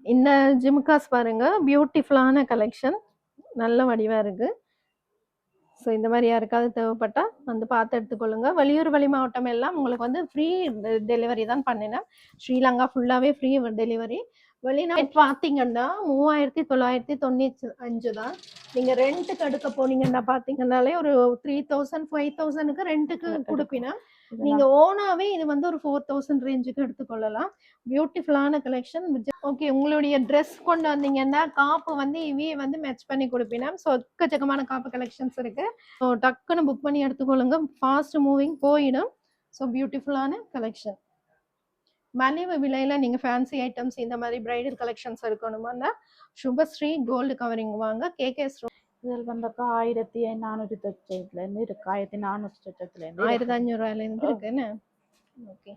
இந்த ஜிம்காஸ் பாருங்க, பியூட்டிஃபுல்லான கலெக்ஷன். நல்ல வடிவா இருக்கு. ஸோ இந்த மாரி யாருக்காவது தேவைப்பட்டா வந்து பார்த்து எடுத்துக்கொள்ளுங்க. வெளியூர், வெளி மாவட்டம் எல்லாம் உங்களுக்கு வந்து ஃப்ரீ டெலிவரி தான் பண்ணினேன். ஸ்ரீலங்கா ஃபுல்லாவே ஃப்ரீ டெலிவரி. வெளிநாட்டு பார்த்தீங்கன்னா 3995 தான். நீங்க ரென்ட்டுக்கு எடுக்க போனீங்கன்னா பார்த்தீங்கன்னாலே ஒரு 3000, 5000க்கு ரென்ட்டுக்கு குடுப்பினா, நீங்க ஓனாவே இது வந்து ஒரு 4000 ரேஞ்சுக்கு எடுத்துக்கொள்ளலாம். பியூட்டிஃபுல்லான கலெக்ஷன். ஓகே, உங்களுடைய ட்ரெஸ் கொண்டு வந்தீங்கன்னா காப்பு வந்து இவையே வந்து மேட்ச் பண்ணி கொடுப்பினா. ஸோ எக்கச்சக்கமான காப்பு கலெக்ஷன்ஸ் இருக்கு. ஸோ டக்குன்னு புக் பண்ணி எடுத்துக்கொள்ளுங்க. ஃபாஸ்ட் மூவிங் போயிடும். ஸோ பியூட்டிஃபுல்லான கலெக்ஷன். மலிவு விலையில நீங்க ஃபேன்சி ஐட்டம்ஸ் இந்த மாதிரி பிரைடல் கலெக்ஷன்ஸ் இருக்கணும்னா சுபஸ்ரீ கோல்டு கவரிங் வாங்க. கேகேஎஸ் இதில் வந்தக்கா 1400 இருந்து இருக்கு. 1400 இருந்து 1500 இருந்து இருக்குன்னு. ஓகே,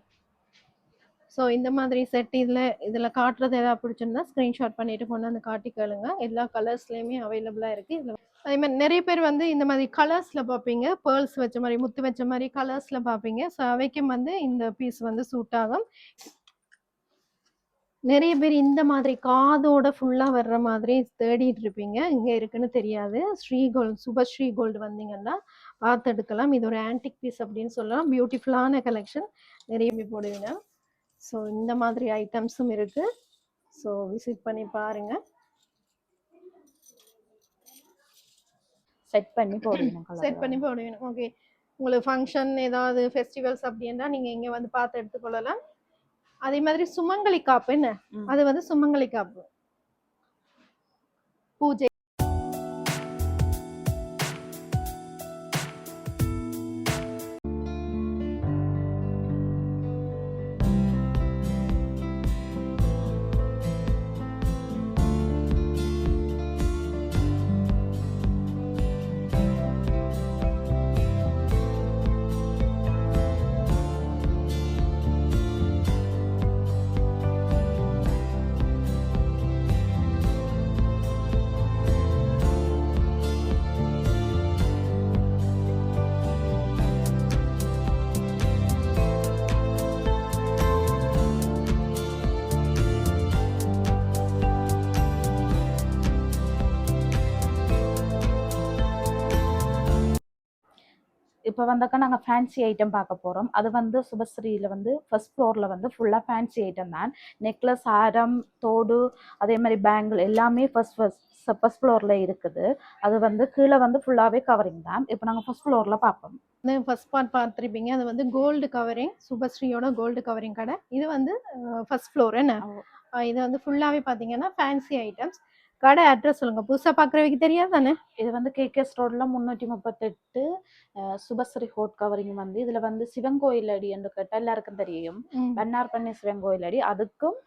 ஸோ இந்த மாதிரி செட் இதில் காட்டுறது ஏதாவது பிடிச்சிருந்தா ஸ்க்ரீன்ஷாட் பண்ணிட்டு கொண்டு வந்து காட்டி கேளுங்க. எல்லா கலர்ஸ்லையுமே அவைலபிளாக இருக்குது. இதில் அதே மாதிரி நிறைய பேர் வந்து இந்த மாதிரி கலர்ஸில் பார்ப்பீங்க, பேர்ல்ஸ் வச்ச மாதிரி முத்து வச்ச மாதிரி கலர்ஸில் பார்ப்பீங்க. ஸோ அவைக்கும் வந்து இந்த பீஸ் வந்து சூட் ஆகும். நிறைய பேர் இந்த மாதிரி காதோட ஃபுல்லா வர்ற மாதிரி தேடிட்டு இருப்பீங்க. இங்க இருக்குன்னு தெரியாது. ஸ்ரீ கோல்டு, சுபஸ்ரீ கோல்டு வந்தீங்கன்னா பார்த்து எடுக்கலாம். இது ஒரு ஆன்டிக் பீஸ் அப்படின்னு சொல்லலாம். பியூட்டிஃபுல்லான கலெக்ஷன். நிறைய போடுவீங்க. ஸோ இந்த மாதிரி ஐட்டம்ஸும் இருக்கு. ஸோ விசிட் பண்ணி பாருங்க. செட் பண்ணி போடுவீங்க. செட் பண்ணி போடுவீங்க. ஓகே, உங்களுக்கு ஃபங்க்ஷன் ஏதாவது ஃபெஸ்டிவல்ஸ் அப்படின்னா நீங்க இங்க வந்து பார்த்து எடுத்துக்கொள்ளலாம். அதே மாதிரி சுமங்கலி காப்பு என்ன, அது வந்து சுமங்கலி காப்பு பூஜை இப்போ வந்தாக்கா நாங்கள் ஃபேன்சி ஐட்டம் பார்க்க போகிறோம். அது வந்து சுபஸ்ரீயில் வந்து ஃபர்ஸ்ட் ஃப்ளோரில் வந்து ஃபுல்லாக ஃபேன்சி ஐட்டம் தான். நெக்லஸ், ஆரம், தோடு, அதே மாதிரி பேங்கிள் எல்லாமே ஃபர்ஸ்ட் ஃப்ளோரில் இருக்குது. அது வந்து கீழே வந்து ஃபுல்லாகவே கவரிங் தான். இப்போ நாங்கள் ஃபர்ஸ்ட் ஃப்ளோரில் பார்ப்போம். ஃபர்ஸ்ட் பார்ட் பார்த்துருப்பீங்க. அது வந்து கோல்டு கவரிங், சுபஸ்ரீயோட கோல்டு கவரிங் கடை. இது வந்து ஃபர்ஸ்ட் ஃப்ளோர் என்ன. இது வந்து ஃபுல்லாகவே பார்த்தீங்கன்னா ஃபேன்சி ஐட்டம்ஸ். கடை அட்ரஸ் சொல்லுங்க, புதுசா பாக்குறவங்க தெரியாது தானே. இது வந்து கேகேஎஸ் ரோட்ல 338 சுபஸ்ரீ ஹோட் கவரிங் வந்து இதுல வந்து சிவன் கோயில் அடி என்று கேட்டால் எல்லாருக்கும் தெரியும். பன்னார் பண்ணி சிவன் கோயில் அடி, அதுக்கும்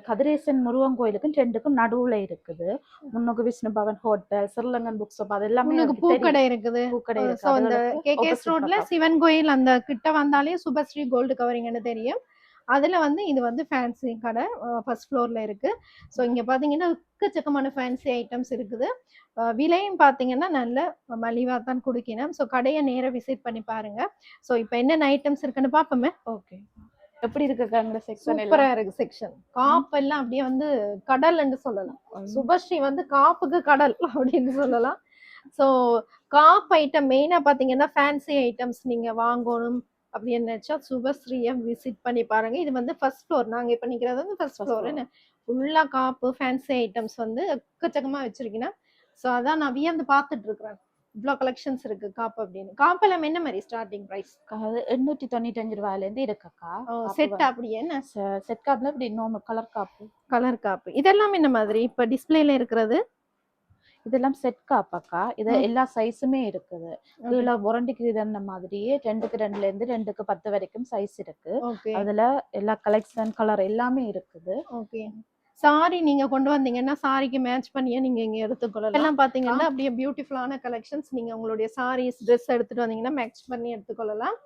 கதிரேசன் முருகன் கோயிலுக்கும் ரெண்டுக்கும் நடுவுல இருக்குது. முன்னுக்கு Vishnu Bhavan hotel, Sri Lankan book shop, அது எல்லாமே பூக்கடை இருக்குது. பூக்கடை இருக்கு. கேகேஎஸ் ரோட்ல சிவன் கோயில் அந்த கிட்ட வந்தாலே சுபஸ்ரீ கோல்டு கவரிங்னு தெரியும். அதுல வந்து இது வந்து ஃபேன்சி கடை ஃபர்ஸ்ட் ஃப்ளோர்ல இருக்கு. ஸோ இங்க பாத்தீங்கன்னா எக்கச்சக்கமான ஃபேன்சி ஐட்டம்ஸ் இருக்குது. விலையும் பாத்தீங்கன்னா நல்ல மலிவா தான் கொடுக்கணும். ஸோ கடையை நேர விசிட் பண்ணி பாருங்க. ஸோ இப்போ என்னென்ன ஐட்டம்ஸ் இருக்குன்னு பார்ப்போமே. ஓகே, எப்படி இருக்கு செக்ஷன்? சூப்பரா இருக்கு செக்ஷன். காப்பு எல்லாம் அப்படியே வந்து கடல் என்று சொல்லலாம். சுபஸ்ரீ வந்து காப்புக்கு கடல் அப்படின்னு சொல்லலாம். ஸோ காப் ஐட்டம் மெயினா பாத்தீங்கன்னா ஃபேன்சி ஐட்டம்ஸ் நீங்க வாங்கணும் அப்படின்னு நினைச்சா சுபஸ்ரீயை விசிட் பண்ணி பாருங்க. இது வந்து ஃபர்ஸ்ட் ஃப்ளோர். நாங்க இப்ப நிக்கிறது வந்து ஃபர்ஸ்ட் ஃப்ளோர். ஃபுல்லா காப்பு ஃபேன்சி ஐட்டம்ஸ் வந்து எக்கச்சக்கமா வச்சிருக்கீங்கன்னா. ஸோ அதான் நான் வியந்து பார்த்துட்டு இருக்கிறேன். இவ்வளோ கலெக்ஷன்ஸ் இருக்கு காப்பு அப்படின்னு. காப்பு எல்லாம் என்ன மாதிரி ஸ்டார்டிங் ப்ரைஸ்? 895 ரூபாயிலேருந்து இருக்குக்கா. செட் அப்படியே என்ன செட் காப்புல இப்படி நார்மல் கலர் காப்பு இதெல்லாம் என்ன மாதிரி இப்ப டிஸ்பிளேல இருக்கிறது? இதெல்லாம் செட் காப்பாக்கா. இது எல்லா சைஸுமே இருக்குது. கீழே வாரண்டிக்கு இந்த மாதிரியே 2க்கு 2ல இருந்து 2க்கு 10 வரைக்கும் சைஸ் இருக்கு. அதுல எல்லா கலெக்ஷன் கலர் எல்லாமே இருக்குது. ஓகே, சாரி நீங்க கொண்டு வந்தீங்கன்னா சாரிக்கு மேட்ச் பண்ணியே நீங்க இங்க எடுத்துக்கொள்ளலாம். எல்லாம் பாத்தீங்கன்னா அப்படியே பியூட்டிஃபுல்லான கலெக்ஷன்ஸ். நீங்க உங்களுடைய சாரீஸ் ட்ரெஸ் எடுத்துட்டு வந்தீங்கன்னா மேட்ச் பண்ணி எடுத்துக்கொள்ளலாம்.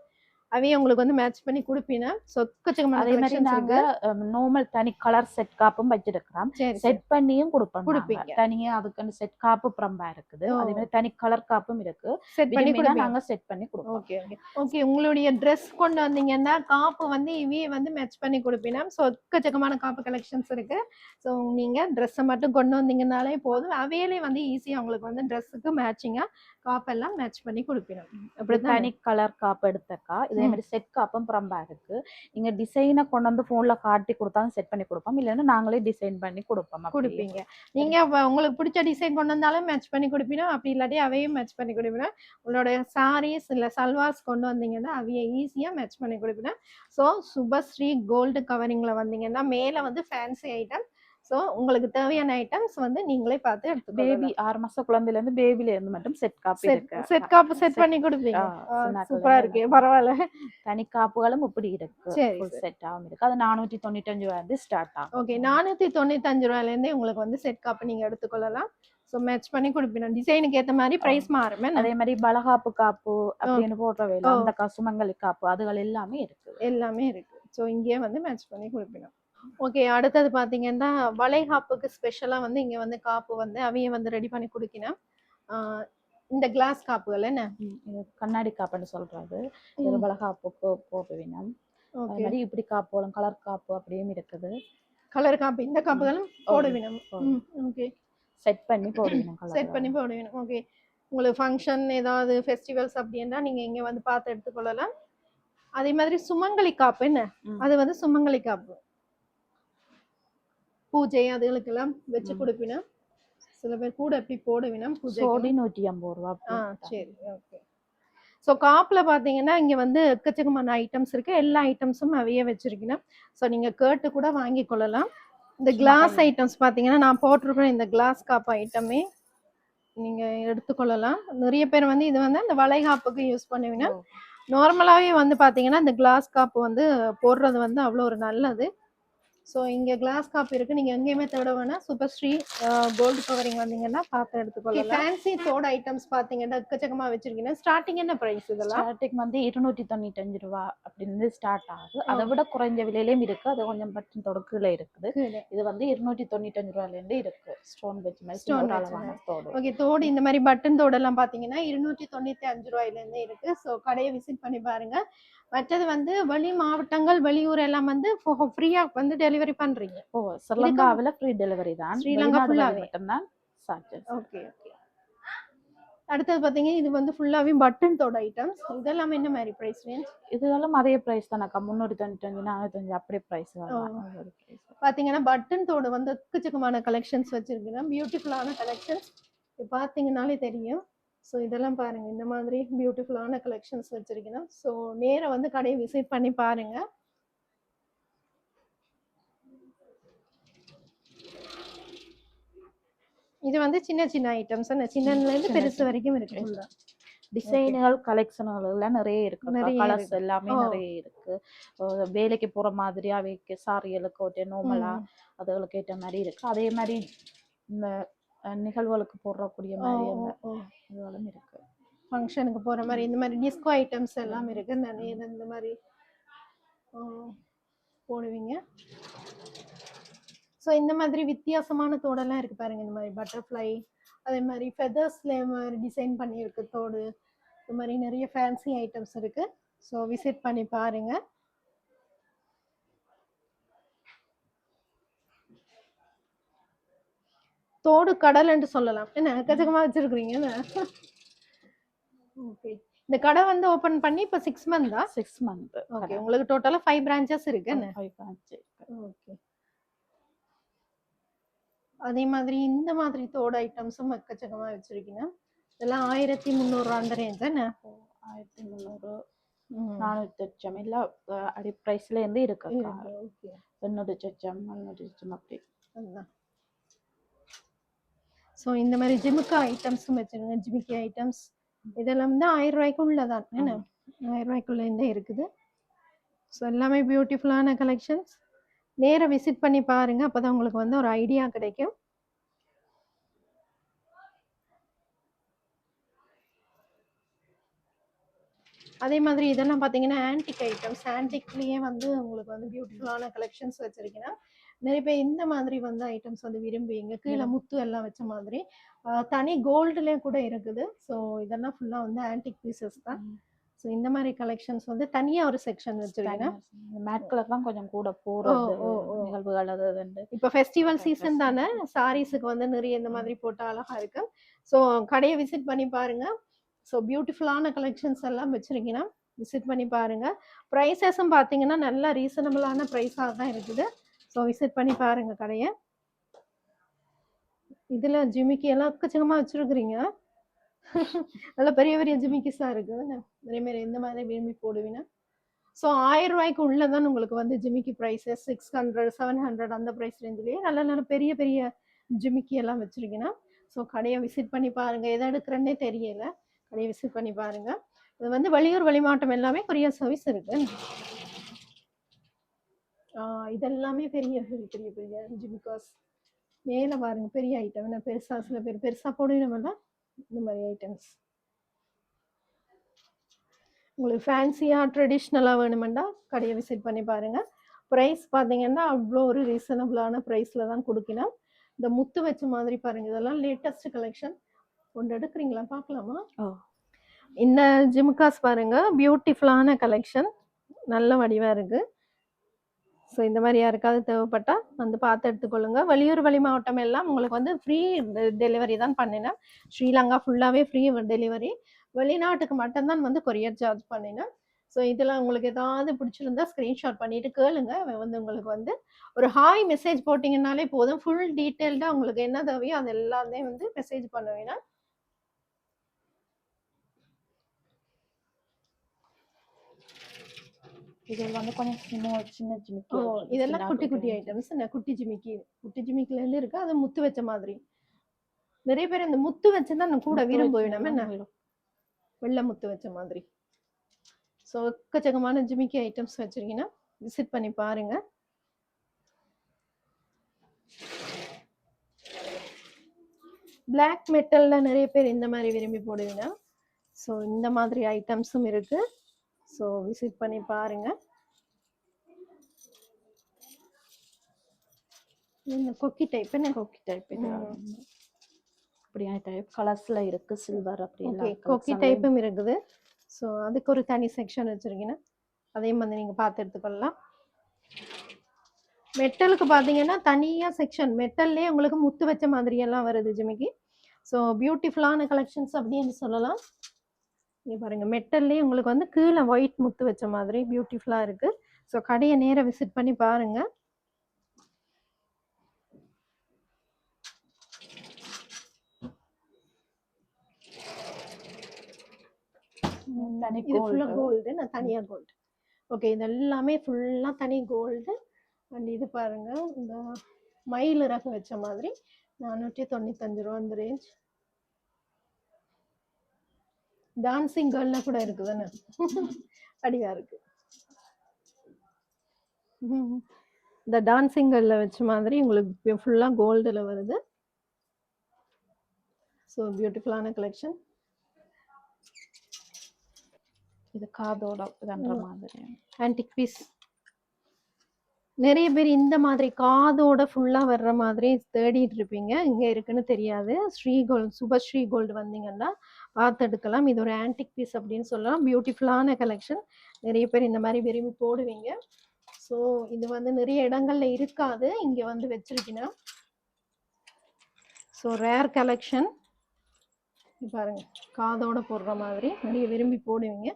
அவையே உங்களுக்கு வந்து மேட்ச் பண்ணி கொடுப்பீங்க. சொக்கச்சக்கமான அதே மாதிரி கலெக்ஷன்ஸ் நாங்க இருக்கு. நார்மல் தனி கலர் செட் காப்பும் வச்சிருக்கிறோம். சரி சரி செட் பண்ணியும் கொடுப்போம். நாங்க கொடுப்பீங்க. தனியா அதுக்குன்னு செட் காப்பு பிரம்பா இருக்குது. ஓ அதே மாதிரி தனி கலர் காப்பும் இருக்கு. செட் பண்ணி விரும்பினா கொடுப்பீங்க. நாங்க செட் பண்ணி கொடுப்போம். Okay okay okay. உங்களுடைய ட்ரெஸ் கொண்டு வந்தீங்கன்னா காப்பு வந்து இவையே வந்து மேட்ச் பண்ணி கொடுப்பீங்க. ஸோ எக்கச்சக்கமான காப்பு கலெக்ஷன்ஸ் இருக்கு. ஸோ நீங்க ட்ரெஸ்ஸை மட்டும் கொண்டு வந்தீங்கன்னாலே போதும், அவையிலே வந்து ஈஸியாக உங்களுக்கு வந்து ட்ரெஸ்ஸுக்கு மேட்சிங்காக காப்பெல்லாம் மேட்ச் பண்ணி கொடுப்பீங்க. இப்படி தனி கலர் காப்பு எடுத்தக்கா இதே மாதிரி செட் காப்பும் பிரம்பா இருக்கு. நீங்க டிசைனை கொண்டு வந்து போன்ல காட்டி கொடுத்தாலும் செட் பண்ணி கொடுப்போம். இல்லைன்னா நாங்களே டிசைன் பண்ணி கொடுப்போம். கொடுப்பீங்க. நீங்க உங்களுக்கு பிடிச்ச டிசைன் கொண்டு வந்தாலும் மேட்ச் பண்ணி கொடுப்பீங்க. அப்படி இல்லாட்டி அவையும் மேட்ச் பண்ணி கொடுப்பீங்க. உங்களோட சாரீஸ் இல்ல சல்வார்ஸ் கொண்டு வந்தீங்கன்னா அவைய ஈஸியா மேட்ச் பண்ணி கொடுப்பீங்க. ஸோ சுபஸ்ரீ கோல்டு கவரிங்ல வந்தீங்கன்னா மேல வந்து ஃபேன்சி ஐட்டம். ஸோ உங்களுக்கு தேவையான ஐட்டம்ஸ் வந்து நீங்களே பார்த்து எடுத்துக்கலாம். பேபி 6 மாச குழந்தையில இருந்து பேபில இருந்து மட்டும் செட் காப்பு இருக்கு. செட் காப்பு செட் பண்ணி கொடுப்பீங்க. சூப்பரா இருக்கு. பரவாயில்ல. தனி காப்புகளும் இப்படி இருக்கு. சரி ஃபுல் செட்டாவும் இருக்கு. அது 495 ரூபாயில இருந்து ஸ்டார்ட் ஆகும். ஓகே 495 ரூபாயில இருந்தே உங்களுக்கு வந்து செட் காப்பு நீங்க எடுத்துக்கொள்ளலாம். ஸோ மேட்ச் பண்ணி கொடுப்பீங்க. டிசைனுக்கு ஏற்ற மாதிரி பிரைஸ் மாறுமே. அதே மாதிரி பலகாப்பு காப்பு அப்படின்னு போடுற வேலை அந்த சுமங்கலி காப்பு அதுகள் எல்லாமே இருக்கு. எல்லாமே இருக்கு. ஸோ இங்கேயே வந்து மேட்ச் பண்ணி கொடுப்பீங்க. ஓகே. அடுத்தது பாத்தீங்கன்னா வளைகாப்புக்கு ஸ்பெஷலா வந்து இங்க வந்து காப்பு வந்து அவைய வந்து ரெடி பண்ணி கொடுக்கணும். இந்த கிளாஸ் காப்புகள் என்ன கண்ணாடி காப்புன்னு சொல்றது. இது வளைகாப்புக்கு போடுவீங்க. அதே மாதிரி இப்படி காப்புகளும் கலர் காப்பு அப்படியும் இருக்குது. கலர் காப்பு இந்த காப்புகளும் போடுவீங்க. ஓகே. செட் பண்ணி போடுவீங்க. செட் பண்ணி போடுவீங்க. ஓகே. உங்களுக்கு ஃபங்க்ஷன் ஏதாவது ஃபெஸ்டிவல்ஸ் அப்படின்னா நீங்க இங்க வந்து பார்த்து எடுத்துக்கொள்ளலாம். அதே மாதிரி சுமங்கலி காப்பு என்ன அது வந்து சுமங்கலி காப்பு பூஜை அதுகளுக்கெல்லாம் வச்சு கொடுப்பினா. சில பேர் கூட எப்படி போடுவினா பூஜை 150 ரூபா. சரி ஓகே. ஸோ காப்பில் பார்த்தீங்கன்னா இங்கே வந்து எக்கச்சக்கமான ஐட்டம்ஸ் இருக்குது. எல்லா ஐட்டம்ஸும் அவையே வச்சுருக்கணும். ஸோ நீங்கள் கேட்டு கூட வாங்கி கொள்ளலாம். இந்த கிளாஸ் ஐட்டம்ஸ் பார்த்தீங்கன்னா நான் போட்டிருக்கிறேன் இந்த கிளாஸ் காப்பு ஐட்டமே நீங்கள் எடுத்துக்கொள்ளலாம். நிறைய பேர் வந்து இது வந்து இந்த வளைகாப்புக்கு யூஸ் பண்ணுவீங்க. நார்மலாகவே வந்து பார்த்தீங்கன்னா இந்த கிளாஸ் காப்பு வந்து போடுறது வந்து அவ்வளோ ஒரு நல்லது. ஸோ இங்கே கிளாஸ் காப் இருக்குது. நீங்கள் எங்கேயுமே தேட வேணாம். சுபஸ்ரீ கோல்டு கவரிங் வந்தீங்கன்னா பார்த்து எடுத்துக்கொள்ளலாம். ஃபேன்சி தோடு ஐட்டம்ஸ் பார்த்தீங்கன்னா எக்கச்சக்கமாக வச்சிருக்கீங்க. ஸ்டார்டிங் என்ன ப்ரைஸ் இதெல்லாம்? ஸ்டார்டிங் வந்து 295 ரூபா அப்படின்னு ஸ்டார்ட் ஆகுது. அதை விட குறைஞ்ச விலையிலையும் இருக்குது. அது கொஞ்சம் பட்டன் தொடுக்குல இருக்குது. இது வந்து 295 ரூபாயிலேருந்து இருக்குது. ஸ்டோன் வச்சு மாதிரி ஸ்டோன் அளவான தோடு. ஓகே. தோடு இந்த மாதிரி பட்டன் தோடெல்லாம் பார்த்தீங்கன்னா 295 ரூபாயிலேருந்து இருக்குது. ஸோ கடையை விசிட் பண்ணி பாருங்கள். மற்றது வந்து வெளி மாவட்டங்கள் வெளியூர் எல்லாம் வந்து ஃப்ரீயா வந்து டெலிவரி பண்றீங்க. ஓ ஸ்ரீலங்காவில் ஃப்ரீ டெலிவரி தான். ஸ்ரீலங்கா ஃபுல்லாவே மட்டும்தான் சார்ஜஸ். Okay okay. அடுத்தது பாத்தீங்கன்னா இது வந்து ஃபுல்லாவே பட்டன் தோட ஐட்டம்ஸ். இதெல்லாம் என்ன மாதிரி பிரைஸ் ரேஞ்ச்? இதெல்லாம் அதே பிரைஸ் தானக்கா. 395 495 அப்படியே பிரைஸ் வரும். பாத்தீங்கன்னா பட்டன் தோடு வந்து எக்கச்சக்கமான கலெக்ஷன்ஸ் வச்சிருக்கீங்க. பியூட்டிஃபுல்லான கலெக்ஷன்ஸ். இது பாத்தீங்கன்னாலே தெரியும். ஸோ இதெல்லாம் பாருங்க இந்த மாதிரி பியூட்டிஃபுல்லான கலெக்ஷன்ஸ் வச்சிருக்கேன். ஸோ நேரா வந்து கடையை விசிட் பண்ணி பாருங்க. இது வந்து சின்ன சின்ன ஐட்டம்ஸ் சின்னதுல இருந்து பெருசு வரைக்கும் இருக்கு. டிசைன்கள் கலெக்ஷன்கள் எல்லாம் நிறைய இருக்கு. கலர்ஸ் எல்லாமே நிறைய இருக்கு. வேலைக்கு போற மாதிரி அவைக்கு சாரிகளுக்கு ஒரே நார்மலா அதுகளுக்கு ஏற்ற மாதிரி இருக்கு. அதே மாதிரி இந்த நிகழ்வுகளுக்கு போடுறக்கூடிய மாதிரி இதெல்லாம் இருக்கு. ஃபங்க்ஷனுக்கு போற மாதிரி இந்த மாதிரி டிஸ்கோ ஐட்டம்ஸ் எல்லாம் இருக்கு. நிறைய இந்த மாதிரி போடுவீங்க. ஸோ இந்த மாதிரி வித்தியாசமான தோடெல்லாம் இருக்கு பாருங்க. இந்த மாதிரி பட்டர்ஃப்ளை அதே மாதிரி ஃபெதர்ஸ்ல மாதிரி டிசைன் பண்ணியிருக்கு தோடு. இந்த மாதிரி நிறைய ஃபேன்சி ஐட்டம்ஸ் இருக்கு. ஸோ விசிட் பண்ணி பாருங்க. தோடு கடல் என்று சொல்லலாம். என்ன எக்கச்சக்கமா வச்சிருக்கீங்க. ஓகே. இந்த கடை வந்து ஓபன் பண்ணி இப்ப 6 மந்த் தான். 6 மந்த். ஓகே. உங்களுக்கு டோட்டலா 5 பிரான்ச்சஸ் இருக்கு. என்ன 5 பிரான்ச். ஓகே. அதே மாதிரி இந்த மாதிரி தோடு ஐட்டம்ஸும் எக்கச்சக்கமா வச்சிருக்கீங்க. இதெல்லாம் 1300 அந்த ரேஞ்ச் என்ன? 1300 400 எல்லாம் அடி பிரைஸ்ல இருந்து இருக்கு. ஓகே. 800 900 அப்படி. அதுதான். ஸோ இந்த மாதிரி ஜிமுக்கா ஐட்டம்ஸும் வச்சிருங்க. ஜிமிக்கி ஐட்டம்ஸ் இதெல்லாம் வந்து 1000 ரூபாய்க்குள்ளதான். என்ன 1000 ரூபாய்க்குள்ள இருந்தே இருக்குது. ஸோ எல்லாமே பியூட்டிஃபுல்லான கலெக்ஷன்ஸ். நேர விசிட் பண்ணி பாருங்க. அப்பதான் உங்களுக்கு வந்து ஒரு ஐடியா கிடைக்கும். அதே மாதிரி இதெல்லாம் பார்த்தீங்கன்னா ஆன்டிக் ஐட்டம்ஸ். ஆன்டிக்லேயே வந்து உங்களுக்கு வந்து பியூட்டிஃபுல்லான கலெக்ஷன்ஸ் வச்சிருக்கேன். நிறைய பேர் இந்த மாதிரி வந்து ஐட்டம்ஸ் வந்து விரும்புவீங்க. கீழே முத்து எல்லாம் வச்ச மாதிரி. தனி கோல்டுலேயே கூட இருக்குது. ஸோ இதெல்லாம் ஃபுல்லாக வந்து ஆன்டிக் பீசஸ் தான். ஸோ இந்த மாதிரி கலெக்ஷன்ஸ் வந்து தனியாக ஒரு செக்ஷன் வச்சிருக்கேன். மேட் கலர் தான் கொஞ்சம் கூட ஓ போறது ஓ ஓ நிகழ்வுகள் அது வந்து இப்போ ஃபெஸ்டிவல் சீசன் தானே, சாரீஸுக்கு வந்து நிறைய இந்த மாதிரி போட்டா அழகா இருக்கு. ஸோ கடையை விசிட் பண்ணி பாருங்க. ஸோ பியூட்டிஃபுல்லான கலெக்ஷன்ஸ் எல்லாம் வச்சிருக்கீங்கன்னா விசிட் பண்ணி பாருங்க. ப்ரைஸஸும் பார்த்தீங்கன்னா நல்ல ரீசனபிளான ப்ரைஸாக தான் இருக்குது. ஸோ விசிட் பண்ணி பாருங்க கடையை. இதுல ஜிமிக்கி எல்லாம் எக்கச்சக்கமா வச்சிருக்கிறீங்க. நல்ல பெரிய பெரிய ஜிமிக்கிஸா இருக்கு. நிறைய பேர் இந்த மாதிரி விரும்பி போடுவீங்க. ஸோ 1000 ரூபாய்க்கு உள்ளதான் உங்களுக்கு வந்து ஜிமிக்கி ப்ரைஸஸ் 600 700 அந்த ப்ரைஸ் ரேஞ்சிலேயே நல்ல நல்ல பெரிய பெரிய ஜிமிக்கி எல்லாம் வச்சிருக்கீங்கன்னா ஸோ கடையை விசிட் பண்ணி பாருங்க. எதை எடுக்கிறேன்னே தெரியல, கடையை விசிட் பண்ணி பாருங்க. இது வந்து வெளியூர் வெளிமாட்டம் எல்லாமே கொரியர் சர்வீஸ் இருக்கு. இதெல்லாமே பெரிய பெரிய பெரிய பெரிய ஜிமிக்காஸ். மேலே பாருங்க பெரிய ஐட்டம். என்ன பெருசா சில பேர் பெருசா போடுவீங்க இந்த மாதிரி ஐட்டம்ஸ். உங்களுக்கு ஃபேன்சியாக ட்ரெடிஷ்னலாக வேணுமெண்டா கடையை விசிட் பண்ணி பாருங்கள். ப்ரைஸ் பார்த்தீங்கன்னா அவ்வளோ ஒரு ரீசனபிளான ப்ரைஸில் தான் கொடுக்கணும். இந்த முத்து வச்ச மாதிரி பாருங்கள், இதெல்லாம் லேட்டஸ்ட் கலெக்ஷன். ஒன்று எடுக்கிறீங்களா பார்க்கலாமா? இந்த ஜிம்காஸ் பாருங்கள், பியூட்டிஃபுல்லான கலெக்ஷன், நல்ல வடிவாக இருக்குது. ஸோ இந்த மாதிரி யாருக்காவது தேவைப்பட்டால் வந்து பார்த்து எடுத்துக்கொள்ளுங்க. வெளியூர் வெளி மாவட்டம் எல்லாம் உங்களுக்கு வந்து ஃப்ரீ டெலிவரி தான் பண்ணினேன். ஸ்ரீலங்கா ஃபுல்லாகவே ஃப்ரீ டெலிவரி. வெளிநாட்டுக்கு மட்டும்தான் வந்து கொரியர் சார்ஜ் பண்ணினேன். ஸோ இதில் உங்களுக்கு ஏதாவது பிடிச்சிருந்தா ஸ்க்ரீன்ஷாட் பண்ணிவிட்டு கேளுங்க. வந்து உங்களுக்கு வந்து ஒரு ஹாய் மெசேஜ் போட்டிங்கன்னாலே போதும். ஃபுல் டீட்டெயில்டாக உங்களுக்கு என்ன தேவையோ அது எல்லாமே வந்து மெசேஜ் பண்ணுவேன்னா. இது வந்து கொஞ்சம் சின்ன ஜிமிக்கி. இதெல்லாம் குட்டி குட்டி ஐட்டம்ஸ். குட்டி ஜிமிக்கி, குட்டி ஜிமிக்கிலேருந்து இருக்கு. அது முத்து வச்ச மாதிரி. நிறைய பேர் இந்த முத்து வச்சுதான் கூட விரும்புவேன். நம்ம என்ன வெள்ளை முத்து வச்ச மாதிரி. ஸோ எக்கச்சக்கமான ஜிமிக்கி ஐட்டம்ஸ் வச்சிருக்கீங்கன்னா விசிட் பண்ணி பாருங்க. பிளாக் மெட்டல்ல நிறைய பேர் இந்த மாதிரி விரும்பி போடுவீங்க. ஸோ இந்த மாதிரி ஐட்டம்ஸும் இருக்கு. ஸோ விசிட் பண்ணி பாருங்க. இந்த கொக்கி டைப், என்ன கொக்கி டைப்? அப்படியா டைப் கலர்ஸ்ல இருக்கு, சில்வர் அப்படி கொக்கி டைப்பும் இருக்குது. ஸோ அதுக்கு ஒரு தனி செக்ஷன் வச்சிருக்கீங்கன்னா அதே மாதிரி நீங்க பார்த்து எடுத்துக்கொள்ளலாம். மெட்டலுக்கு பார்த்தீங்கன்னா தனியாக செக்ஷன், மெட்டல்லே உங்களுக்கு முத்து வச்ச மாதிரி எல்லாம் வருது ஜிமிக்கி. ஸோ பியூட்டிஃபுல்லான கலெக்ஷன்ஸ் அப்படின்னு சொல்லலாம். இங்கே பாருங்க, மெட்டல்லே உங்களுக்கு வந்து கீழே ஒயிட் முத்து வச்ச மாதிரி பியூட்டிஃபுல்லாக இருக்கு. ஸோ கடையை நேராக விசிட் பண்ணி பாருங்க. கோல்டு, நான் தனியா கோல்டு. ஓகே, இது எல்லாமே ஃபுல்லா தனி கோல்டு. அண்ட் இது பாருங்க, இந்த மயில் ரக வச்ச மாதிரி 495 ரூபா அந்த ரேஞ்ச். டான்சிங் கேர்ள்ல கூட இருக்குதானே, அடியா இருக்கு. இந்த டான்சிங் கேர்ள்ல வச்ச மாதிரி உங்களுக்கு ஃபுல்லா கோல்டுல வருது. ஸோ பியூட்டிஃபுல்லான கலெக்ஷன். இது காதோட பண்ற மாதிரி ஆன்டிக் பீஸ். நிறைய பேர் இந்த மாதிரி காதோட ஃபுல்லா வர்ற மாதிரி தேடிட்டு இருப்பீங்க. இங்க இருக்குன்னு தெரியாது. ஸ்ரீ கோல்டு, சுபஸ்ரீ கோல்டு வந்தீங்கன்னா பார்த்து எடுக்கலாம். இது ஒரு ஆன்டிக் பீஸ் அப்படின்னு சொல்லலாம். பியூட்டிஃபுல்லான கலெக்ஷன். நிறைய பேர் இந்த மாதிரி விரும்பி போடுவீங்க. ஸோ இது வந்து நிறைய இடங்கள்ல இருக்காது, இங்க வந்து வச்சிருக்கீங்கன்னா. ஸோ ரேர் கலெக்ஷன் பாருங்க, காதோட போடுற மாதிரி நிறைய விரும்பி போடுவீங்க.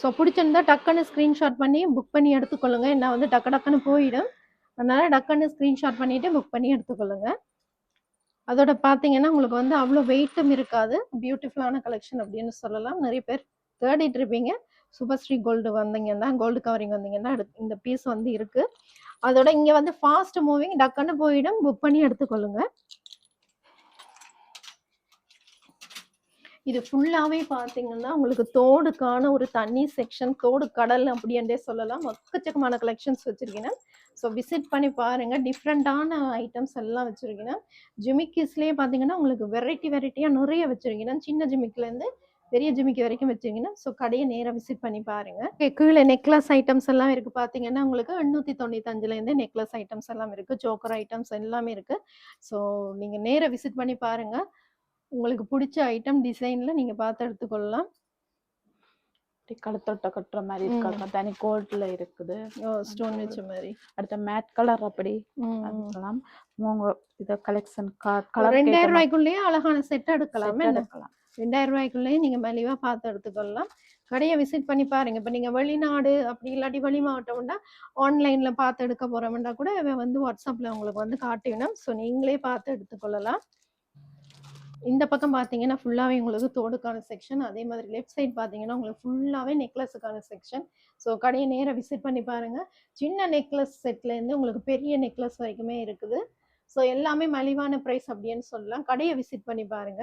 ஸோ பிடிச்சிருந்தா டக்குன்னு ஸ்க்ரீன்ஷாட் பண்ணி புக் பண்ணி எடுத்துக்கொள்ளுங்க. என்ன வந்து டக்குன்னு போயிடும், அதனால டக்குன்னு ஸ்க்ரீன்ஷாட் பண்ணிட்டு புக் பண்ணி எடுத்துக்கொள்ளுங்க. அதோட பார்த்தீங்கன்னா உங்களுக்கு வந்து அவ்வளோ வெயிட்டும் இருக்காது. பியூட்டிஃபுல்லான கலெக்ஷன் அப்படின்னு சொல்லலாம். நிறைய பேர் தேடிட்டு இருப்பீங்க. சுபஸ்ரீ கோல்டு வந்தீங்கன்னா, கோல்டு கவரிங் வந்தீங்கன்னா இந்த பீஸ் வந்து இருக்கு. அதோட இங்க வந்து ஃபாஸ்ட் மூவிங், டக்குன்னு போயிடும், புக் பண்ணி எடுத்துக்கொள்ளுங்க. இது ஃபுல்லாவே பார்த்தீங்கன்னா உங்களுக்கு தோடுக்கான ஒரு தனி செக்ஷன், தோடு கடல் அப்படின்றே சொல்லலாம். எக்கச்சக்கமான கலெக்ஷன்ஸ் வச்சிருக்கீங்க. ஸோ விசிட் பண்ணி பாருங்க. டிஃப்ரெண்டான ஐட்டம்ஸ் எல்லாம் வச்சிருக்கீங்க. ஜிமிக்கிஸ்லேயே பார்த்தீங்கன்னா உங்களுக்கு வெரைட்டியாக நிறைய வச்சிருக்கீங்க. சின்ன ஜிமிக்கிலேருந்து பெரிய ஜிமிக்கி வரைக்கும் வச்சீங்கன்னா ஸோ கடையை நேராக விசிட் பண்ணி பாருங்க. கீழே நெக்லஸ் ஐட்டம்ஸ் எல்லாம் இருக்கு பார்த்தீங்கன்னா உங்களுக்கு 895லேருந்து நெக்லஸ் ஐட்டம்ஸ் எல்லாம் இருக்கு, சோக்கர் ஐட்டம்ஸ் எல்லாமே இருக்கு. ஸோ நீங்க நேராக விசிட் பண்ணி பாருங்க, உங்களுக்கு பிடிச்ச ஐட்டம் டிசைன்ல நீங்க பார்த்து எடுத்துக்கொள்ளலாம். கழுத்தொட்ட கட்டுற மாதிரி இருக்காங்க, தனி கோல்ட்ல இருக்குது, ஸ்டோன் வச்ச மாதிரி. அடுத்த மேட் கலர் அப்படி அதுக்கெல்லாம் உங்க இத கலெக்ஷன் கலர் 2000 ரூபாய்க்குள்ளேயே அழகான செட் எடுக்கலாம். எடுக்கலாம். 2000 ரூபாய்க்குள்ளேயே நீங்க மலிவா பார்த்து எடுத்துக்கொள்ளலாம். கடையை விசிட் பண்ணி பாருங்க. இப்போ நீங்க வெளிநாடு அப்படி இல்லாட்டி வெளி மாவட்டம்னா ஆன்லைன்ல பார்த்து எடுக்க போறோம்னா கூட வந்து வாட்ஸ்அப்ல உங்களுக்கு வந்து காட்டிவிடும். ஸோ நீங்களே பார்த்து எடுத்துக்கொள்ளலாம். இந்த பக்கம் பார்த்தீங்கன்னா ஃபுல்லாகவே உங்களுக்கு தோடுக்கான செக்ஷன், அதே மாதிரி லெஃப்ட் சைட் பார்த்தீங்கன்னா உங்களுக்கு ஃபுல்லாகவே நெக்லஸுக்கான செக்ஷன். ஸோ கடையை நேராக விசிட் பண்ணி பாருங்க. சின்ன நெக்லஸ் செட்லேருந்து உங்களுக்கு பெரிய நெக்லஸ் வரைக்குமே இருக்குது. ஸோ எல்லாமே மலிவான ப்ரைஸ் அப்படின்னு சொல்லலாம். கடையை விசிட் பண்ணி பாருங்க.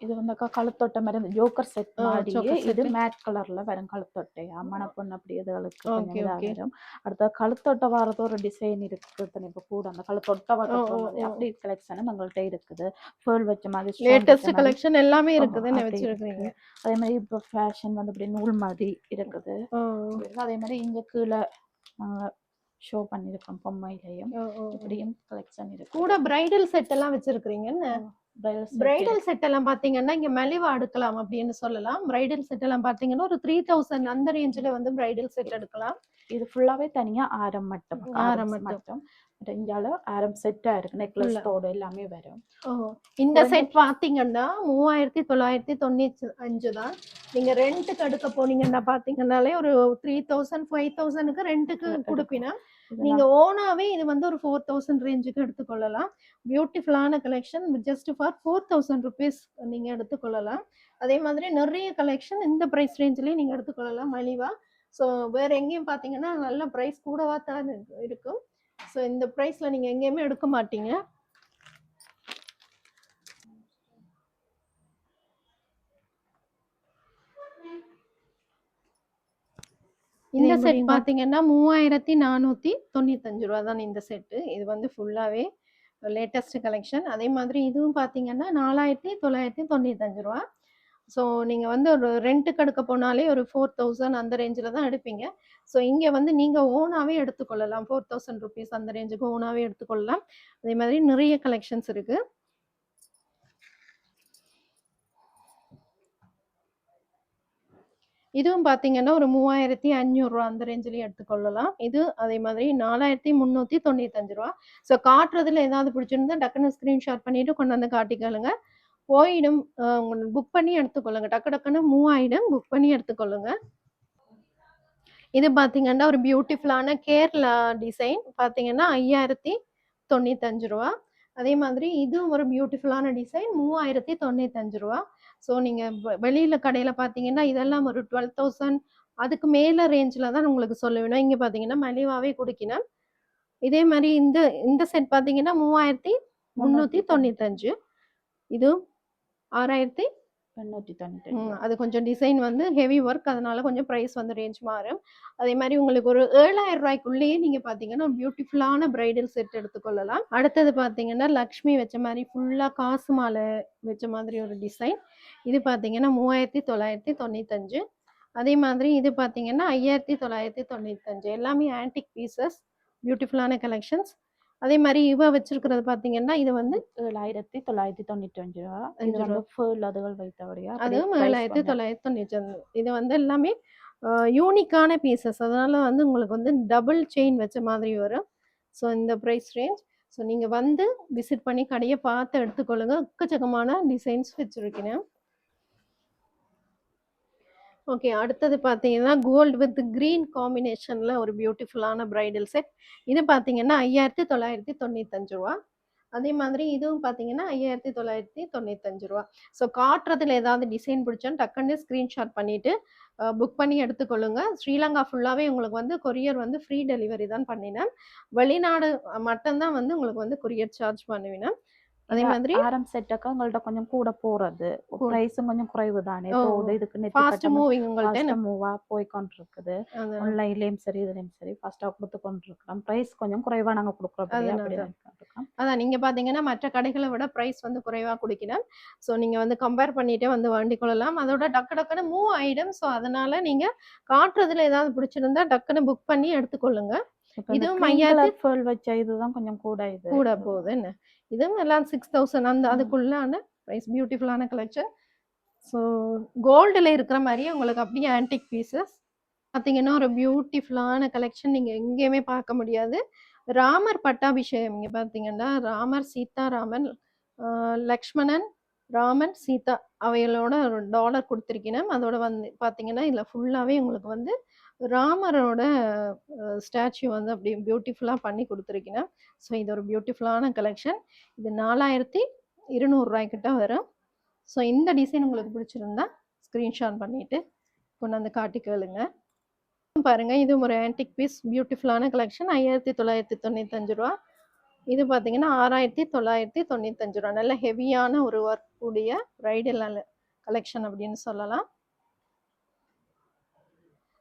இது வந்து கழுத்தொட்டை மாதிரி ஜோக்கர் செட் மாதிரியே இது மேட் கலர்ல வரும் கழுத்தொட்டையா மணப்பொண்ணு அப்படி இதுகளுக்கு கொஞ்சம் இதா வரும். அடுத்த கழுத்தொட்டை வரது ஒரு டிசைன் இருக்குது, இப்ப கூட அந்த கழுத்தொட்டை வர அப்படி கலெக்ஷன் உங்கள்கிட்ட இருக்குது. பேர்ல் வச்ச மாதிரி லேட்டஸ்ட் கலெக்ஷன் எல்லாமே இருக்குதுன்னு வச்சிருக்கீங்க. அதே மாதிரி இப்ப ஃபேஷன் வந்து அப்படி நூல் மாதிரி இருக்குது. அதே மாதிரி இங்க கீழே ஷோ பண்ணிருக்கோம் பொம்மையிலையும் இப்படியும் கலெக்ஷன் இருக்கு. கூட பிரைடல் செட் எல்லாம் வச்சிருக்கீங்கன்னு. பிரைடல் செட் எல்லாம் பாத்தீங்கன்னா இங்க மலிவா எடுக்கலாம் அப்படின்னு சொல்லலாம். பிரைடல் செட் எல்லாம் பாத்தீங்கன்னா ஒரு 3000 அந்த ரேஞ்சில வந்து பிரைடல் செட் எடுக்கலாம். இது ஃபுல்லாவே தனியா ஆரம் மட்டும் இங்கால ஆரம் செட்டா இருக்கு, நெக்லஸ் தோடு எல்லாமே வரும். இந்த செட் பாத்தீங்கன்னா 3995 தான். நீங்க ரெண்டுக்கு எடுக்க போனீங்கன்னா பாத்தீங்கன்னாலே ஒரு 3000 5000க்கு ரெண்டுக்கு கொடுப்பீங்கன்னா நீங்க ஓனாவே இது வந்து ஒரு 4000 ரேஞ்சுக்கு எடுத்துக்கொள்ளலாம். பியூட்டிஃபுல்லான கலெக்ஷன் ஜஸ்ட் ஃபார் 4000 ருபீஸ் நீங்க எடுத்துக்கொள்ளலாம். அதே மாதிரி நிறைய கலெக்ஷன் இந்த பிரைஸ் ரேஞ்சிலேயே நீங்க எடுத்துக்கொள்ளலாம் மலிவா. ஸோ வேற எங்கேயும் பாத்தீங்கன்னா நல்ல பிரைஸ் கூடவா தான் இருக்கும். ஸோ இந்த பிரைஸ்ல நீங்க எங்கேயுமே எடுக்க மாட்டீங்க. இந்த செட் பாத்தீங்கன்னா 3495 ரூபா தான் இந்த செட்டு. இது வந்து ஃபுல்லாவே லேட்டஸ்ட் கலெக்ஷன். அதே மாதிரி இதுவும் பாத்தீங்கன்னா 4995 ரூபா. ஸோ நீங்க வந்து ஒரு ரெண்ட்டுக்கு எடுக்க போனாலே ஒரு 4000 அந்த ரேஞ்சில் தான் எடுப்பீங்க. ஸோ இங்கே வந்து நீங்க ஓனாவே எடுத்துக்கொள்ளலாம். 4000 ருபீஸ் அந்த ரேஞ்சுக்கு ஓனாவே எடுத்துக்கொள்ளலாம். அதே மாதிரி நிறைய கலெக்ஷன்ஸ் இருக்கு. இதுவும் பாத்தீங்கன்னா ஒரு 3500 ரூபா அந்த ரேஞ்சிலேயே எடுத்துக்கொள்ளலாம். இது அதே மாதிரி 4395 ரூபா. ஸோ காட்டுறதுல ஏதாவது பிடிச்சிருந்தா டக்குன்னு ஸ்கிரீன்ஷாட் பண்ணிட்டு கொண்டு வந்து காட்டிக்கலுங்க. போயிடும், புக் பண்ணி எடுத்துக்கொள்ளுங்க. டக்கு டக்குன்னு மூவ் ஆயிடும், புக் பண்ணி எடுத்துக்கொள்ளுங்க. இது பாத்தீங்கன்னா ஒரு பியூட்டிஃபுல்லான கேரளா டிசைன் பாத்தீங்கன்னா 5095 ரூபா. அதே மாதிரி இதுவும் ஒரு பியூட்டிஃபுல்லான டிசைன் 3095 ரூபா. ஸோ நீங்க வெளியில கடையில பாத்தீங்கன்னா இதெல்லாம் ஒரு 12000 அதுக்கு மேல ரேஞ்சில் தான் உங்களுக்கு சொல்ல வேணும். இங்க பாத்தீங்கன்னா மலிவாவே கொடுக்கணும். இதே மாதிரி இந்த செட் பாத்தீங்கன்னா 3395. இது 6895. அது கொஞ்சம் டிசைன் வந்து ஹெவி ஒர்க், அதனால கொஞ்சம் ப்ரைஸ் வந்து ரேஞ்ச் மாறும். அதே மாதிரி உங்களுக்கு ஒரு 7000 ரூபாய்க்குள்ளேயே நீங்க பாத்தீங்கன்னா பியூட்டிஃபுல்லான பிரைடல் செட் எடுத்துக்கொள்ளலாம். அடுத்தது பாத்தீங்கன்னா லக்ஷ்மி வச்ச மாதிரி ஃபுல்லா காசு மாலை வச்ச மாதிரி ஒரு டிசைன். இது பாத்தீங்கன்னா 3995. அதே மாதிரி இது பாத்தீங்கன்னா 5995. எல்லாமே ஆன்டிக் பீசஸ், பியூட்டிஃபுல்லான கலெக்ஷன்ஸ். அதே மாதிரி இவ வச்சிருக்கிறது பாத்தீங்கன்னா இது வந்து 7995 ரூபா. இது வந்து ஃபுல் அதுகள் வைத்தபடியா அதுவும் 7995. இது வந்து எல்லாமே யூனிக்கான பீசஸ், அதனால வந்து உங்களுக்கு வந்து டபுள் செயின் வச்ச மாதிரி வரும். ஸோ இந்த ப்ரைஸ் ரேஞ்ச். ஸோ நீங்க வந்து விசிட் பண்ணி கடையை பார்த்து எடுத்துக்கொள்ளுங்க. எக்கச்சக்கமான டிசைன்ஸ் வச்சிருக்கேன். ஓகே. அடுத்தது பார்த்தீங்கன்னா, கோல்ட் வித் கிரீன் காம்பினேஷன்ல ஒரு பியூட்டிஃபுல்லான பிரைடல் செட். இது பார்த்தீங்கன்னா, ரூ. 5,995. அதே மாதிரி இதுவும் பார்த்தீங்கன்னா, ரூ. 5,995. ஸோ காட்டுறதுல ஏதாவது டிசைன் பிடிச்சாலும் டக்குன்னு ஸ்க்ரீன்ஷாட் பண்ணிட்டு, புக் பண்ணி எடுத்துக்கொள்ளுங்க. ஸ்ரீலங்கா ஃபுல்லாவே உங்களுக்கு வந்து கொரியர் வந்து ஃப்ரீ டெலிவரி தான் பண்ணினேன். வெளிநாடு மட்டும் தான் வந்து உங்களுக்கு வந்து கொரியர் சார்ஜ் பண்ணுவினேன். அதே இது மாதிரி ஆரம் செட்டுக்கு உங்கள்ட்ட கொஞ்சம் கூட போறது. பிரைஸும் கொஞ்சம் குறைவு தானே. ஓ! தோடு இதுக்கு நெத்தி ஃபாஸ்ட் பட்டமும் மூவிங் உங்கள்ட்ட ஃபாஸ்ட்டா என்ன? மூவா போய் கொண்டிருக்குது. அதான். ஆன்லைன்லயும் சரி, இதுலயும் சரி ஃபாஸ்ட்டா குடுத்து கொண்டிருக்கிறோம். பிரைஸ் கொஞ்சம் குறைவா நாங்க குடுக்குறபடியா அதான், அப்படி அதான். தான் இருக்கோம். அதான் நீங்க பார்த்தீங்கன்னா, மற்ற கடைகள விட பிரைஸ் வந்து குறைவா குடுக்கிறேன். ஸோ நீங்க வந்து கம்பேர் பண்ணிட்டே வந்து வாங்கிக் கொள்ளலாம். அதோட டக்கு டக்குன்னு மூவ் ஆயிடும். ஸோ அதனால நீங்க காட்டுறதுல ஏதாவது பிடிச்சிருந்தா டக்குன்னு புக் பண்ணி எடுத்துக்கொள்ளுங்க. இப்ப இந்த இதுவும் கிரீம் 5000 கலர் பேர்ல் வச்ச இதுதான் கொஞ்சம் கூட இது. கூட போகுது என்ன. இதுவும் எல்லாம் 6000 அந்த ம். அதுக்குள்ளான பிரைஸ் பியூட்டிஃபுல்லான கலெக்ஷன். ஸோ கோல்டுல இருக்கிற மாரியே உங்களுக்கு அப்படியே ஆன்டிக் பீஸஸ். பார்த்தீங்கன்னா, ஒரு பியூட்டிஃபுல்லான கலெக்ஷன் நீங்க எங்கேயுமே பார்க்க முடியாது. ராமர் பட்டாபிஷேகம் இங்க பார்த்தீங்கன்னா, ராமர், சீதா, ராமன், லக்ஷ்மணன், ராமன், சீதா அவைகளோட ஒரு டாலர் குடுத்திருக்கிறேன். அதோட வந்து பார்த்தீங்கன்னா, இதுல ஃபுல்லாவே உங்களுக்கு வந்து ராமரோட ஸ்டாச்சு வந்து அப்படியே பியூட்டிஃபுல்லா பண்ணி குடுத்திருக்கிறேன். ஸோ இது ஒரு பியூட்டிஃபுல்லான கலெக்ஷன். இது ரூ. 4200 கிட்ட வரும். ஸோ இந்த டிசைன் உங்களுக்கு பிடிச்சிருந்தா ஸ்க்ரீன்ஷாட் பண்ணிட்டு கொண்டாந்து காட்டி கேளுங்க. பாருங்க இது ஒரு ஆன்டிக் பீஸ் பியூட்டிஃபுல்லான கலெக்ஷன் ரூ. 5,995. இது பார்த்தீங்கன்னா ரூ. 6,995. நல்ல ஹெவியான ஒரு ஒர்க் கூடிய பிரைடல் கலெக்ஷன் அப்படின்னு சொல்லலாம்.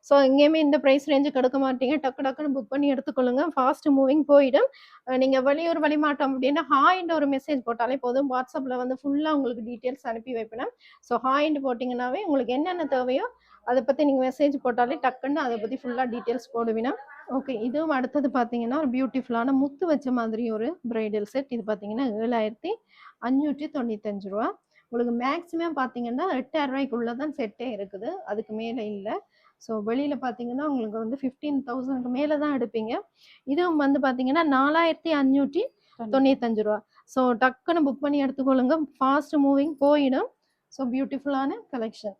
ஸோ எங்கேயுமே இந்த ப்ரைஸ் ரேஞ்சுக்கு எடுக்க மாட்டீங்க. டக்கு டக்குன்னு புக் பண்ணி எடுத்துக்கொள்ளுங்க. ஃபாஸ்ட் மூவிங் போயிடும். நீங்க வெளியூர் வெளிமாட்டம் அப்படின்னா ஹாய்ன்ற ஒரு மெசேஜ் போட்டாலே போதும். வாட்ஸ்அப்ல வந்து ஃபுல்லா உங்களுக்கு டீட்டெயில்ஸ் அனுப்பி வைப்பேன். ஸோ ஹாய்ன்னு போட்டிங்கன்னாவே உங்களுக்கு என்னென்ன தேவையோ அதை பத்தி நீங்க மெசேஜ் போட்டாலே டக்குன்னு அதை பத்தி ஃபுல்லா டீட்டெயில்ஸ் போடுவினா. ஓகே. இதுவும் அடுத்தது பார்த்தீங்கன்னா, ஒரு பியூட்டிஃபுல்லான முத்து வச்ச மாதிரி ஒரு பிரைடல் செட். இது பார்த்தீங்கன்னா ரூ. 7,595. உங்களுக்கு மேக்ஸிமம் பார்த்தீங்கன்னா ரூ. 8,000க்குள்ள தான் செட்டே இருக்குது. அதுக்கு மேல இல்ல. ஸோ வெளியில பார்த்தீங்கன்னா, உங்களுக்கு வந்து 15,000க்கு மேல தான் எடுப்பீங்க. இதுவும் வந்து பார்த்தீங்கன்னா ரூ. 4,595. ஸோ டக்குன்னு புக் பண்ணி எடுத்துக்கொள்ளுங்க. ஃபாஸ்ட் மூவிங் போயிடும். ஸோ பியூட்டிஃபுல்லான கலெக்ஷன்.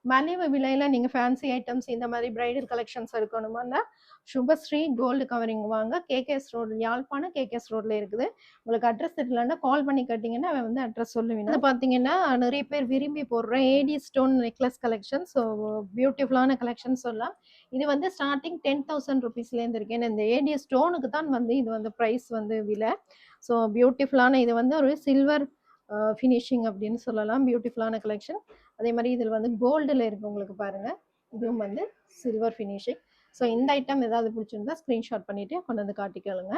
மலிவு விலையில நீங்க ஃபேன்சி ஐட்டம்ஸ் இந்த மாதிரி பிரைடல் கலெக்ஷன்ஸ் எடுக்கணுமான்னா சுபஸ்ரீ கோல்டு கவரிங் வாங்க. கேகேஎஸ் ரோடு யாழ்ப்பாணம் கேகேஎஸ் ரோட்ல இருக்குது. உங்களுக்கு அட்ரஸ் தெரியலன்னா கால் பண்ணி கேட்டிங்கன்னா அவன் வந்து அட்ரஸ் சொல்லுவீங்க. அது பார்த்தீங்கன்னா நிறைய பேர் விரும்பி போடுற A D stone necklace collection. So பியூட்டிஃபுல்லான கலெக்ஷன் சொல்லலாம். இது வந்து ஸ்டார்டிங் 10,000 ருபீஸ்லேருந்து இருக்கு. ஏன்னா இந்த ஏடி ஸ்டோனுக்கு தான் வந்து இது வந்து ப்ரைஸ் வந்து விலை. ஸோ பியூட்டிஃபுல்லான இது வந்து ஒரு சில்வர் ஃபினிஷிங் அப்படின்னு சொல்லலாம். பியூட்டிஃபுல்லான கலெக்ஷன். அதே மாதிரி இதில் வந்து கோல்டில் இருக்கு உங்களுக்கு பாருங்க. இதுவும் வந்து சில்வர் ஃபினிஷிங். ஸோ இந்த ஐட்டம் ஏதாவது பிடிச்சிருந்தா ஸ்க்ரீன்ஷாட் பண்ணிட்டு கொண்டு வந்து காட்டிக்கலுங்க.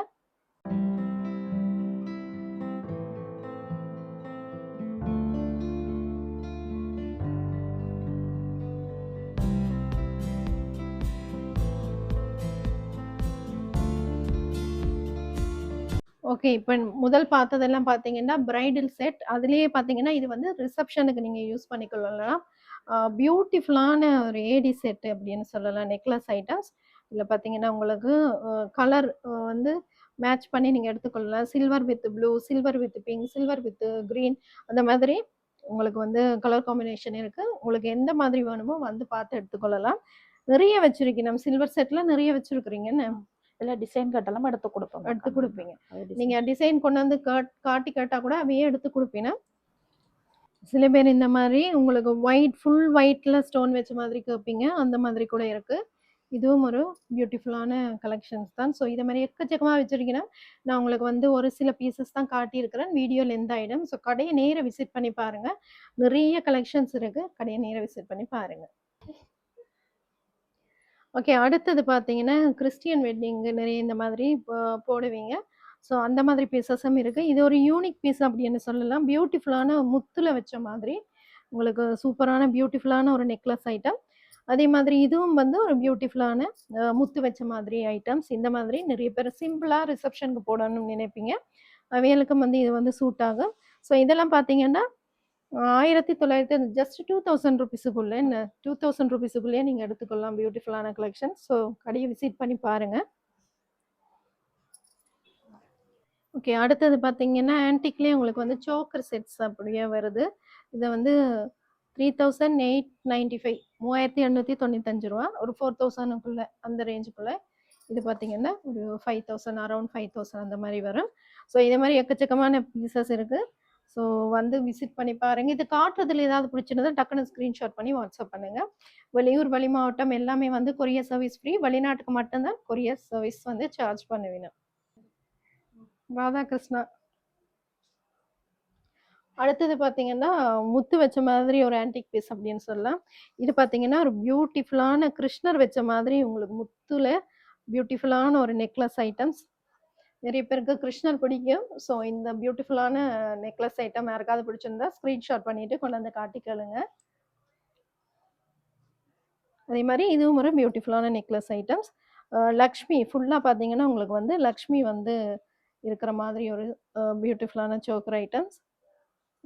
ஓகே. இப்ப முதல் பார்த்ததெல்லாம் பார்த்தீங்கன்னா, பிரைடல் செட். அதிலேயே பார்த்தீங்கன்னா, இது வந்து ரிசப்ஷனுக்கு நீங்க யூஸ் பண்ணிக்கொள்ளலாம். பியூட்டிஃபுல்லான ஒரு ஏடி செட் அப்படின்னு சொல்லலாம். Necklace items. இதில பார்த்தீங்கன்னா, உங்களுக்கு கலர் வந்து மேட்ச் பண்ணி நீங்க எடுத்துக்கொள்ளலாம். Silver with blue, silver with pink, silver with green அந்த மாதிரி உங்களுக்கு வந்து கலர் காம்பினேஷன் இருக்கு. உங்களுக்கு எந்த மாதிரி வேணுமோ வந்து பார்த்து எடுத்துக்கொள்ளலாம். நிறைய வச்சிருக்கேன். சில்வர் செட்ல நிறைய வச்சிருக்கிறீங்கன்னு. இல்ல டிசைன் கேட்டாலும் எடுத்து குடுப்போம். எடுத்து குடுப்பீங்க. நீங்க டிசைன் கொண்டு வந்து காட்டி கேட்டா கூட அவையே எடுத்து குடுப்பீங்க. சில பேர் இந்த மாதிரி உங்களுக்கு ஃபுல் ஒயிட்ல ஸ்டோன் வச்ச மாதிரி கேட்பீங்க. அந்த மாதிரி கூட இருக்கு. இதுவும் ஒரு பியூட்டிஃபுல்லான கலெக்ஷன்ஸ் தான். ஸோ இத மாரி எக்கச்சக்கமா வச்சிருக்கிறேன். நான் உங்களுக்கு வந்து ஒரு சில பீசஸ் தான் காட்டியிருக்கிறேன். வீடியோ லென்த் ஆயிடும். ஸோ கடைய நேர விசிட் பண்ணி பாருங்க. நிறைய கலெக்ஷன்ஸ் இருக்கு. கடைய நேர விசிட் பண்ணி பாருங்க. ஓகே. அடுத்தது பார்த்தீங்கன்னா, கிறிஸ்டியன் வெட்டிங் நிறைய இந்த மாதிரி போடுவீங்க. ஸோ அந்த மாதிரி பீஸஸும் இருக்கு. இது ஒரு யூனிக் பீஸ் அப்படின்னு சொல்லலாம். பியூட்டிஃபுல்லான முத்துல வச்ச மாதிரி உங்களுக்கு சூப்பரான பியூட்டிஃபுல்லான ஒரு நெக்லஸ் ஐட்டம். அதே மாதிரி இதுவும் வந்து ஒரு பியூட்டிஃபுல்லான முத்து வச்ச மாதிரி ஐட்டம்ஸ். இந்த மாதிரி நிறைய பேர் சிம்பிளா ரிசப்ஷனுக்கு போடணும்னு நினைப்பீங்க. அவைகளுக்கும் வந்து இது வந்து சூட் ஆகும். ஸோ இதெல்லாம் பார்த்தீங்கன்னா 1900 ஜஸ்ட் 2000 ருபீஸுக்குள்ள என்ன 2000 ருபீஸுக்குள்ளேயே நீங்க எடுத்துக்கொள்ளலாம். பியூட்டிஃபுல்லான கலெக்ஷன். ஸோ கடையை விசிட் பண்ணி பாருங்க. ஓகே. அடுத்தது பார்த்தீங்கன்னா, ஆன்டிக்லேயே உங்களுக்கு வந்து சோக்கர் செட்ஸ் அப்படியே வருது. இத வந்து 3895 3895 ரூபா. ஒரு 4000க்குள்ள அந்த ரேஞ்சுக்குள்ள. இது பார்த்தீங்கன்னா ஒரு 5000 அரௌண்ட் 5000 அந்த மாதிரி வரும். ஸோ இதே மாதிரி எக்கச்சக்கமான பீசஸ் இருக்கு. ஸோ வந்து விசிட் பண்ணி பாருங்க. இது காட்டுறதுல ஏதாவது பிடிச்சிருந்தா டக்குன்னு ஸ்க்ரீன்ஷாட் பண்ணி வாட்ஸ்அப் பண்ணுங்க. வெளியூர் வெளி மாவட்டம் எல்லாமே வந்து கொரியர் சர்வீஸ் ஃப்ரீ. வெளிநாட்டுக்கு மட்டும்தான் கொரியர் சர்வீஸ் வந்து சார்ஜ் பண்ணுவீங்க. ராதாகிருஷ்ணா. அடுத்தது பார்த்தீங்கன்னா முத்து வச்ச மாதிரி ஒரு ஆன்டிக் பீஸ் அப்படின்னு சொல்லலாம். இது பார்த்தீங்கன்னா ஒரு பியூட்டிஃபுல்லான கிருஷ்ணர் வச்ச மாதிரி உங்களுக்கு முத்துல பியூட்டிஃபுல்லான ஒரு நெக்லஸ் ஐட்டம்ஸ். நிறைய பேருக்கு கிருஷ்ணர் பிடிக்கும். ஸோ இந்த பியூட்டிஃபுல்லான நெக்லஸ் ஐட்டம் யாருக்காவது பிடிச்சிருந்தா ஸ்க்ரீன்ஷாட் பண்ணிட்டு கொண்டு வந்து காட்டிக்கலுங்க. அதே மாதிரி இதுவும் ஒரு பியூட்டிஃபுல்லான நெக்லஸ் ஐட்டம்ஸ். லக்ஷ்மி ஃபுல்லாக பார்த்தீங்கன்னா உங்களுக்கு வந்து லக்ஷ்மி வந்து இருக்கிற மாதிரி ஒரு பியூட்டிஃபுல்லான சோக்கர் ஐட்டம்ஸ்.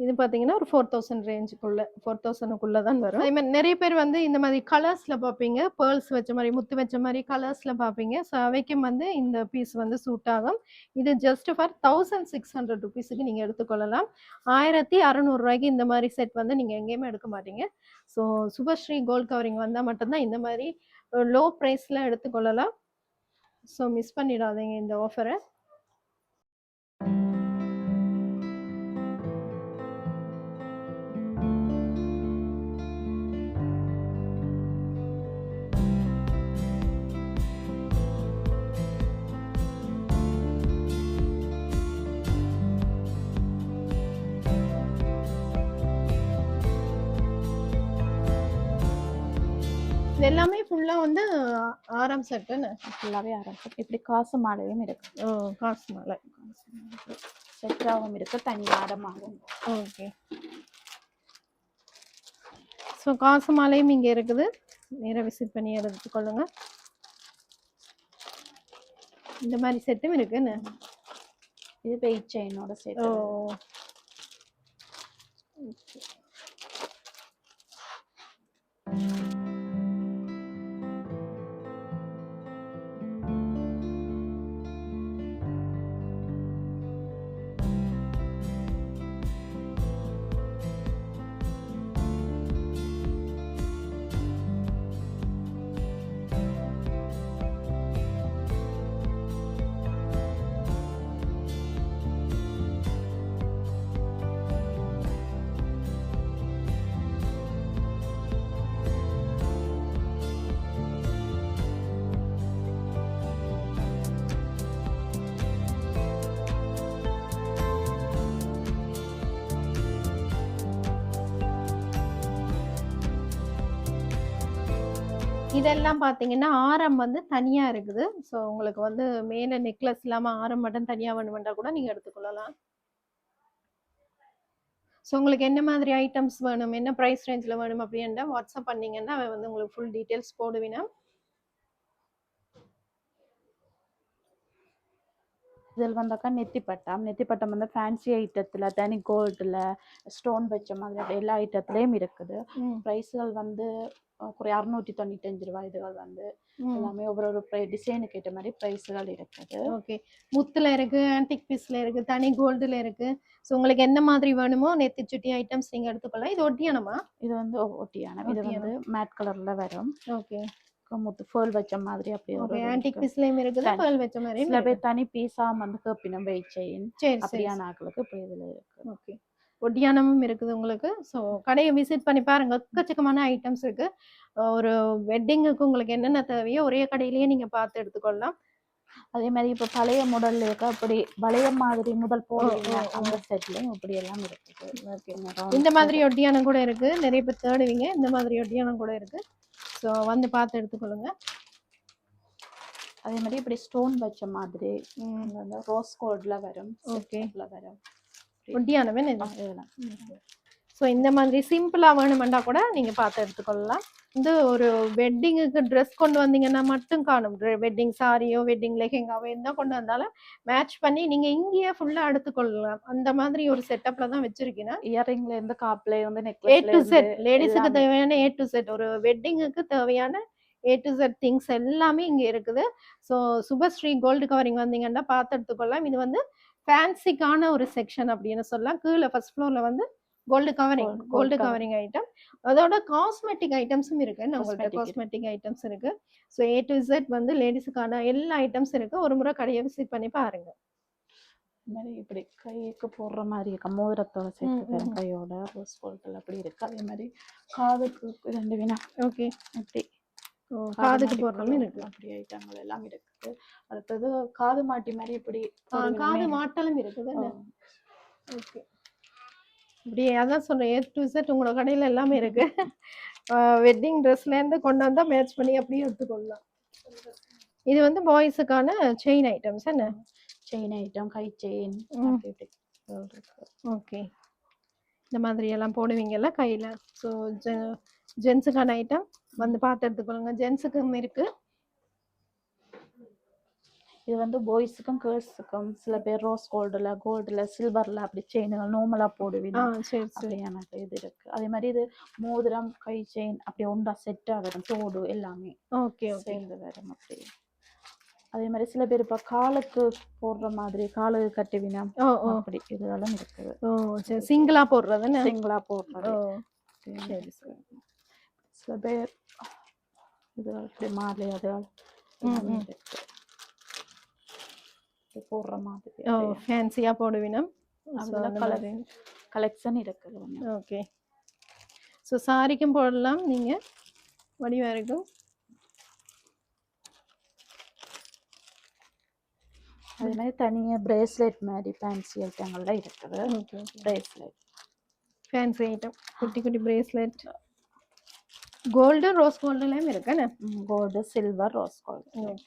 இது பார்த்தீங்கன்னா ஒரு 4000 ரேஞ்சுக்குள்ள 4000க்குள்ள தான் வரும். அதே மாதிரி நிறைய பேர் வந்து இந்த மாதிரி கலர்ஸில் பார்ப்பீங்க. பேர்ல்ஸ் வச்ச மாதிரி முத்து வச்ச மாதிரி கலர்ஸில் பார்ப்பீங்க. ஸோ அவைக்கும் வந்து இந்த பீஸ் வந்து சூட் ஆகும். இது ஜஸ்ட் ஃபார் 1600 ருபீஸுக்கு நீங்கள் எடுத்துக்கொள்ளலாம். 1600 ரூபாய்க்கு இந்த மாதிரி செட் வந்து நீங்கள் எங்கேயுமே எடுக்க மாட்டீங்க. ஸோ சுபஸ்ரீ கோல்ட் கவரிங் வந்தால் மட்டும்தான் இந்த மாதிரி லோ ப்ரைஸில் எடுத்துக்கொள்ளலாம். ஸோ மிஸ் பண்ணிடாதீங்க இந்த ஆஃபரை. இது எல்லாமே ஃபுல்லா வந்து ஆரம் செட்டுன்னு ஃபுல்லாகவே ஆரம்பிச்சு இப்படி காசு மாலையும் இருக்கு. காசு மாலை செட்டாகவும் இருக்கு, தனி ஆரமாகவும். ஓகே. ஸோ காசு மாலையும் இங்கே இருக்குது. நேராக விசிட் பண்ணி எடுத்துக்கொள்ளுங்க. இந்த மாதிரி செட்டும் இருக்குன்னு. இது வெயிட் செயினோட செட். ஓகே. இதெல்லாம் பார்த்தீங்கன்னா ஆரம் வந்து தனியா இருக்குது. ஸோ உங்களுக்கு வந்து மேலே நெக்லஸ் இல்லாமல் ஆரம் மட்டும் தனியாக வேணுமெண்டா கூட நீங்கள் எடுத்துக்கொள்ளலாம். ஸோ உங்களுக்கு என்ன மாதிரி ஐட்டம்ஸ் வேணும், என்ன ப்ரைஸ் ரேஞ்சில் வேணும் அப்படின்னா வாட்ஸ்அப் பண்ணீங்கன்னா அவன் வந்து உங்களுக்கு ஃபுல் டீட்டெயில்ஸ் போடுவினா. இதில் வந்தாக்கா நெத்திப்பட்டம் வந்து ஃபேன்சி ஐட்டத்தில் தனி கோல்டில் ஸ்டோன் வச்ச மாதிரி அப்படி எல்லா ஐட்டத்துலேயும் இருக்குது. ப்ரைஸ்கள் வந்து ஒரு 695 ரூபாய். இதுகள் வந்து எல்லாமே ஒவ்வொரு டிசைனுக்கு ஏற்ற மாதிரி ப்ரைஸ்கள் இருக்குது. ஓகே. முத்தில் இருக்குது, ஆன்டிக் பீஸில் இருக்குது, தனி கோல்டில் இருக்குது. ஸோ உங்களுக்கு என்ன மாதிரி வேணுமோ நெத்தி சுட்டி ஐட்டம்ஸ் நீங்கள் எடுத்துக்கலாம். இது ஒட்டியானமா? இது வந்து ஒட்டியானம். இது வந்து மேட் கலரில் வரும். ஓகே. முத்து ஃபேல் வச்ச மாதிரி அப்படி ஒரு ஆன்டிக் பீஸ்லயும் இருக்குது, ஃபேல் வச்ச மாதிரி. சில பேர் தனி பீஸா வந்து கேப்பினம் வெயிட் செயின் அப்படியான ஆக்களுக்கு இப்படி இதில் இருக்கு. ஓகே. ஒட்டியானமும் இருக்குது உங்களுக்கு. ஸோ கடையை விசிட் பண்ணி பாருங்க. எக்கச்சக்கமான ஐட்டம்ஸ் இருக்கு. ஒரு வெட்டிங்குக்கு உங்களுக்கு என்னென்ன தேவையோ ஒரே கடையிலேயே நீங்க பார்த்து எடுத்துக்கொள்ளலாம். அதே மாதிரி இப்போ பழைய மாடல் இருக்கு, அப்படி பழைய மாதிரி முதல் போடுவீங்க அந்த செட்லையும் இப்படி எல்லாம் இருக்குது. இந்த மாதிரி ஒட்டியானம் கூட இருக்கு. நிறைய பேர் தேடுவீங்க. இந்த மாதிரி ஒட்டியானம் கூட இருக்கு. ஸோ வந்து பார்த்து எடுத்துக்கொள்ளுங்க. அதே மாதிரி இப்படி ஸ்டோன் வச்ச மாதிரி ரோஸ் கோல்ட்ல வரும். ஓகே. வரும் ஒட்டியானமே இதெல்லாம். ஸோ இந்த மாதிரி சிம்பிளாக வேணுமெண்டா கூட நீங்கள் பார்த்து எடுத்துக்கொள்ளலாம். வந்து ஒரு வெட்டிங்குக்கு ட்ரெஸ் கொண்டு வந்தீங்கன்னா மட்டும் காணும். வெட்டிங் சாரியோ வெட்டிங் லெஹெங்காவோ என்ன கொண்டு வந்தாலும் மேட்ச் பண்ணி நீங்கள் இங்கேயே ஃபுல்லாக எடுத்துக்கொள்ளலாம். அந்த மாதிரி ஒரு செட்டப்பில் தான் வச்சுருக்கீங்கன்னா இயரிங்ல இருந்து காப்ல வந்து A to Z லேடிஸுக்கு தேவையான A to Z ஒரு வெட்டிங்குக்கு தேவையான A to Z திங்ஸ் எல்லாமே இங்கே இருக்குது. ஸோ சுபஸ்ரீ கோல்டு கவரிங் வந்தீங்கன்னா பார்த்து எடுத்துக்கொள்ளலாம். இது வந்து ஃபேன்சிக்கான ஒரு செக்ஷன் அப்படின்னு சொல்லலாம். கீழே ஃபர்ஸ்ட் ஃப்ளோரில் வந்து gold covering Gold gold cover. Covering item. அதோட காஸ்மெட்டிக் ஐட்டம்ஸும் இருக்கு நம்மள்ட்ட. Cosmetic இருக்கு. காஸ்மெட்டிக் ஐட்டம்ஸ் இருக்கு. ஸோ ஏ டு இசட் வந்து லேடிஸுக்கான எல்லா ஐட்டம்ஸ் இருக்கு. ஒரு முறை கடையை விசிட் பண்ணி பாருங்க. இந்த மாதிரி இப்படி கைக்கு போடுற மாதிரி இருக்கு, மோதிரத்தோட சேர்த்து தரும் ம். கையோட ரோஸ் கோல்டில் அப்படி இருக்கு. அதே மாதிரி காதுக்கு 2 வினா ஓகே. அப்படி காதுக்கு போடுறதும் இருக்கு. அப்படி ஐட்டங்கள் எல்லாம் இருக்குது. அடுத்தது காது மாட்டி மாதிரி இப்படி காது மாட்டலும் இருக்குது. ஓகே. இப்படி அதான் சொல்றேன், ஏ டு இசட் உங்களோட கடையில எல்லாமே இருக்கு. வெட்டிங் ட்ரெஸ்லேருந்து கொண்டு வந்தால் மேட்ச் பண்ணி அப்படியே எடுத்துக்கொள்ளலாம். இது வந்து பாய்ஸுக்கான செயின் ஐட்டம்ஸ் என்ன? செயின் ஐட்டம், கை செயின் ம். அப்படி இருக்கு. ஓகே. இந்த மாதிரி எல்லாம் போடுவீங்கல்ல கையில். ஸோ ஜென்ஸுக்கான ஐட்டம் வந்து பார்த்து எடுத்துக்கொள்ளுங்க. ஜென்ஸுக்கும் இருக்கு. இது வந்து பாய்ஸுக்கும் கேர்ள்ஸுக்கும் சில பேர் ரோஸ் கோல்டில் சில்வரில் அப்படி செயின்கள் நார்மலாக போடுவீங்க. சரி சரி. அப்படியான இது இருக்கு. அதே மாதிரி இது மோதிரம், கை செயின் அப்படி ஒன்றா செட்டாக வரும், தோடு எல்லாமே ஓகே ஓகே. சேர்ந்து வரும் அப்படி. அதே மாதிரி சில பேர் இப்போ காலுக்கு போடுற மாதிரி காலுக்கு கட்டுவினா அப்படி இதெல்லாம் இருக்குது. சரி. சிங்கிளாக போடுறது சிங்கிளாக போடுறது. சரி சரி. சில பேர் இது அப்படி மாலை அது இருக்கு போடுற மாதிரி. ஃபேன்சியாக போடுவீனா கலெக்ஷன் இருக்குது. ஓகே. ஸோ சாரிக்கும் போடலாம், நீங்கள் வடிவாக இருக்கும். அதே மாதிரி தனியாக பிரேஸ்லெட் மாதிரி ஃபேன்சி ஐட்டங்கள்லாம் இருக்குது. ஓகே. பிரேஸ்லெட் ஃபேன்சி ஐட்டம், குட்டி குட்டி பிரேஸ்லெட். கோல்டு ரோஸ் கோல்டுலேயும் இருக்குன்னு. Gold, silver, rose gold. Okay.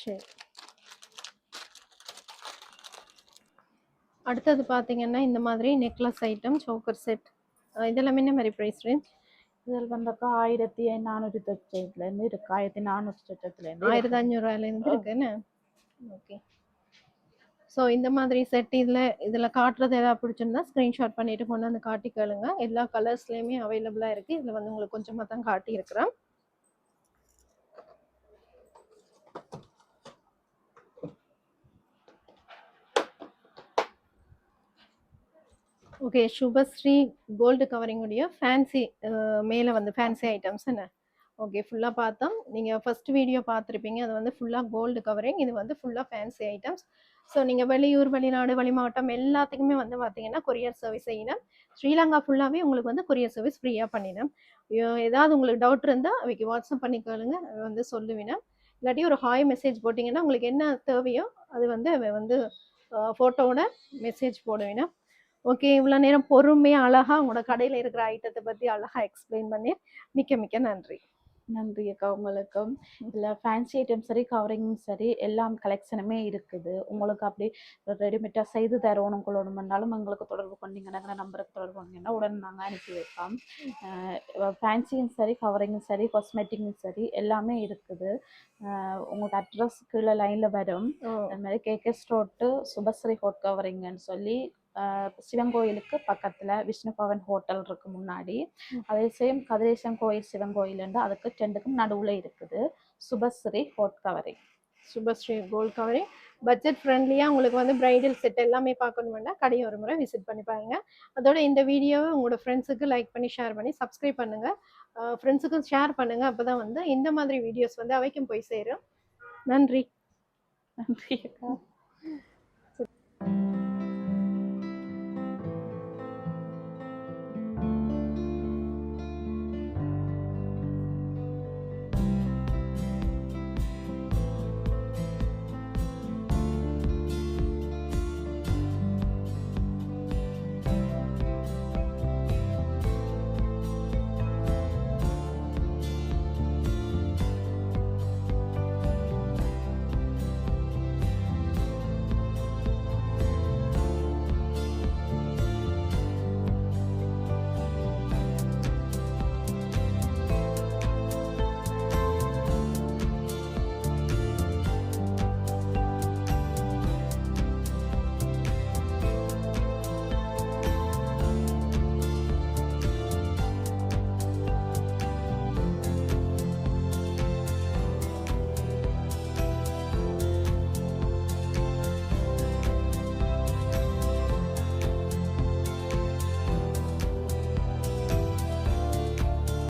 சரி. அடுத்தது பார்த்தீங்கன்னா இந்த மாதிரி நெக்லஸ் ஐட்டம், சோக்கர் செட், இதெல்லாம் என்ன மாதிரி ப்ரைஸ் ரேஞ்ச்? இதில் வந்தப்போ 1498 இருக்கு. 1498 1500 இருக்குன்னு. ஓகே. ஸோ இந்த மாதிரி செட் இதில் காட்டுறது எதாவது பிடிச்சிருந்தா ஸ்க்ரீன்ஷாட் பண்ணிட்டு கொண்டு வந்து காட்டி கேளுங்க. எல்லா கலர்ஸ்லேயுமே அவைலபிளாக இருக்குது. இதில் வந்து உங்களுக்கு கொஞ்சமாக தான் காட்டியிருக்கிறேன். ஓகே. சுபஸ்ரீ கோல்டு கவரிங் உடைய ஃபேன்சி மேலே வந்து ஃபேன்சி ஐட்டம்ஸ் என்ன? ஓகே. ஃபுல்லாக பார்த்தோம். நீங்கள் ஃபர்ஸ்ட் வீடியோ பார்த்துருப்பீங்க. அது வந்து ஃபுல்லாக கோல்டு கவரிங். இது வந்து ஃபுல்லாக ஃபேன்சி ஐட்டம்ஸ். ஸோ நீங்கள் வெளியூர், வெளிநாடு, வெளிமாவட்டம் எல்லாத்துக்குமே வந்து பார்த்தீங்கன்னா கொரியர் சர்வீஸ் செய்யணும். ஸ்ரீலங்கா ஃபுல்லாகவே உங்களுக்கு வந்து கொரியர் சர்வீஸ் ஃப்ரீயாக பண்ணிடும். ஏதாவது உங்களுக்கு டவுட் இருந்தால் அவைக்கு வாட்ஸ்அப் பண்ணி கேளுங்க, வந்து சொல்லுவேன். இல்லாட்டி ஒரு ஹாய் மெசேஜ் போட்டிங்கன்னா உங்களுக்கு என்ன தேவையோ அது வந்து வந்து ஃபோட்டோவோட மெசேஜ் போடுவேன். ஓகே. இவ்வளோ நேரம் பொறுமையாக அழகாக உங்களோட கடையில் இருக்கிற ஐட்டத்தை பற்றி அழகாக எக்ஸ்பிளைன் பண்ணி மிக்க மிக்க நன்றி. நன்றி அக்கா. உங்களுக்கும் இல்லை ஃபேன்சி ஐட்டம் சரி, கவரிங்கும் சரி, எல்லாம் கலெக்ஷனுமே இருக்குது. உங்களுக்கு அப்படி ரெடிமேடாக செய்து தரணும் கொள்ளணும்னாலும் எங்களுக்கு தொடர்பு கொண்டீங்கன்னா, நம்பருக்கு தொடர்பு கொண்டீங்கன்னா உடனே நாங்கள் அனுப்பி வைப்போம். ஃபேன்சியும் சரி, கவரிங்கும் சரி, காஸ்மெட்டிக்கும் சரி எல்லாமே இருக்குது. உங்களுக்கு அட்ரஸ் கீழே லைனில் வரும். அது மாதிரி கேகேஎஸ் ரோட்டு சுபஸ்ரீ ஹோட் கவரிங்கன்னு சொல்லி சிவன் கோயிலுக்கு பக்கத்தில் விஷ்ணு பவன் ஹோட்டல் இருக்கு முன்னாடி. அதே சேம் கதிரேசன் கோயில் சிவன் கோயிலுண்டு அதுக்கு 2க்கும் நடுவில் இருக்குது சுபஸ்ரீ ஹோட் covering. Subhashree gold covering budget ஃப்ரெண்ட்லியாக உங்களுக்கு வந்து பிரைடல் செட் எல்லாமே பார்க்கணுமெண்டா கடையை ஒரு முறை விசிட் பண்ணி பாருங்க. அதோட இந்த வீடியோவை உங்களோட ஃப்ரெண்ட்ஸுக்கு லைக் பண்ணி ஷேர் பண்ணி சப்ஸ்கிரைப் பண்ணுங்கள். ஃப்ரெண்ட்ஸுக்கும் ஷேர் பண்ணுங்கள். அப்போ தான் வந்து இந்த மாதிரி வீடியோஸ் வந்து அவைக்கும் போய் சேரும். நன்றி. நன்றி அக்கா.